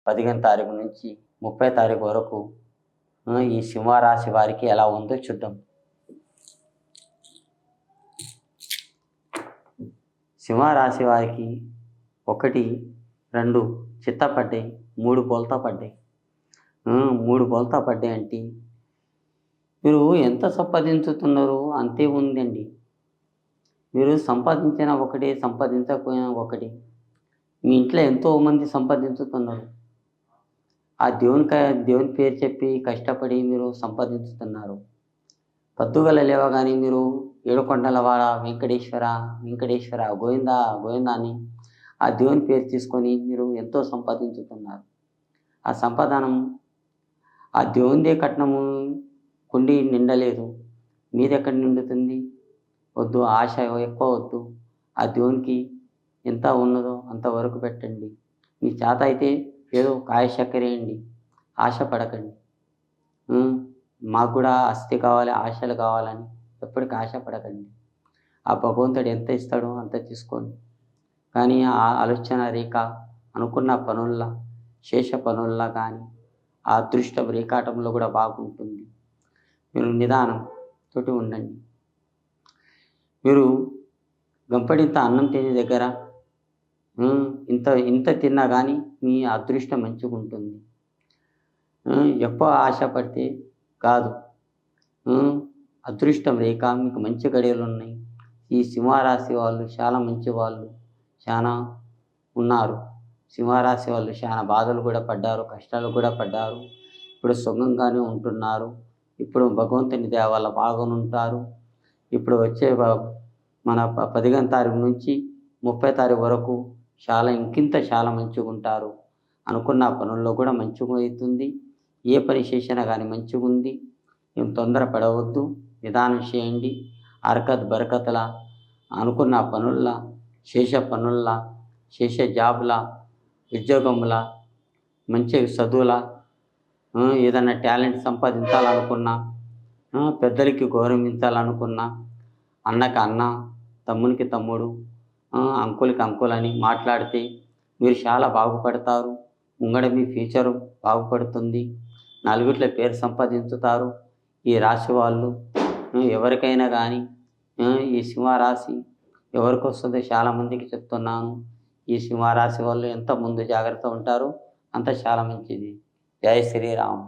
15 తారీఖు నుంచి 30 తారీఖు వరకు ఈ సింహరాశి వారికి ఎలా ఉందో చూద్దాం. సింహరాశి వారికి 1, 2 చిత్త పడ్డాయి, 3 బోల్తా పడ్డాయి. 3 బోల్తా పడ్డాయి అంటే మీరు ఎంత సంపాదించుతున్నారో అంతే ఉందండి. మీరు సంపాదించిన ఒకటి, సంపాదించకపోయినా ఒకటి. మీ ఇంట్లో ఎంతోమంది సంపాదించుతున్నారు. ఆ దేవుని పేరు చెప్పి కష్టపడి మీరు సంపాదించుతున్నారు. పొద్దుగల లేవగానే మీరు ఏడుకొండలవాడ వెంకటేశ్వర వెంకటేశ్వర గోవిందా గోవిందా అని ఆ దేవుని పేరు తీసుకొని మీరు ఎంతో సంపాదించుతున్నారు. ఆ సంపాదనం ఆ దేవునిదే కట్నము కుండి నిండలేదు, మీదెక్కడ నిండుతుంది? వద్దు, ఆశ ఎక్కువ వద్దు. ఆ దేవునికి ఎంత ఉన్నదో అంతవరకు పెట్టండి. మీ చేత అయితే ఏదో కాయ చక్కెరేయండి, ఆశ పడకండి. మాకు కూడా ఆస్తి కావాలి, ఆశలు కావాలని ఎప్పటికీ ఆశ పడకండి. ఆ భగవంతుడు ఎంత ఇస్తాడో అంత తీసుకోండి. కానీ ఆ ఆలోచన రేఖ అనుకున్న పనుల్లా, శేష పనుల్లా కానీ ఆ అదృష్టం రేఖాటంలో కూడా బాగుంటుంది. మీరు నిదానం తోటి ఉండండి. మీరు గంపడింత అన్నం తినే దగ్గర ఇంత తిన్నా కానీ మీ అదృష్టం మంచిగా ఉంటుంది. ఎక్కువ ఆశపడితే కాదు. అదృష్టం రేఖ మీకు మంచి గడియలు ఉన్నాయి. ఈ సింహరాశి వాళ్ళు చాలా మంచి వాళ్ళు, చాలా ఉన్నారు. సింహరాశి వాళ్ళు చాలా బాధలు కూడా పడ్డారు, కష్టాలు కూడా పడ్డారు. ఇప్పుడు సుఖంగానే ఉంటున్నారు. ఇప్పుడు భగవంతుని దయ వల్ల బాగుంటారు. ఇప్పుడు వచ్చే మన 15 తారీఖు నుంచి 30 తారీఖు వరకు ఇంకింత చాలా మంచిగా ఉంటారు. అనుకున్న పనుల్లో కూడా మంచిగా అవుతుంది. ఏ పని చేసినా కానీ మంచిగా ఉంది. ఏం తొందర పడవద్దు, నిదానం చేయండి. హరకత్ బరకత్లా అనుకున్న పనుల్లా, చేసే పనుల్లా, చేసే జాబ్లా, ఉద్యోగంలా, మంచి చదువులా, ఏదైనా టాలెంట్ సంపాదించాలనుకున్నా, పెద్దలకి గౌరవించాలనుకున్నా, అన్నకి అన్న, తమ్మునికి తమ్ముడు, అంకులకి అంకుల్ అని మాట్లాడితే మీరు చాలా బాగుపడతారు. ముంగడ మీ ఫ్యూచరు బాగుపడుతుంది. నలుగురిలో పేరు సంపాదించుతారు. ఈ రాశి వాళ్ళు ఎవరికైనా కానీ ఈ సింహరాశి ఎవరికి వస్తుందో చాలామందికి చెప్తున్నాను. ఈ సింహరాశి వాళ్ళు ఎంత ముందు జాగ్రత్త ఉంటారో అంత చాలా మంచిది. జై శ్రీరామ్.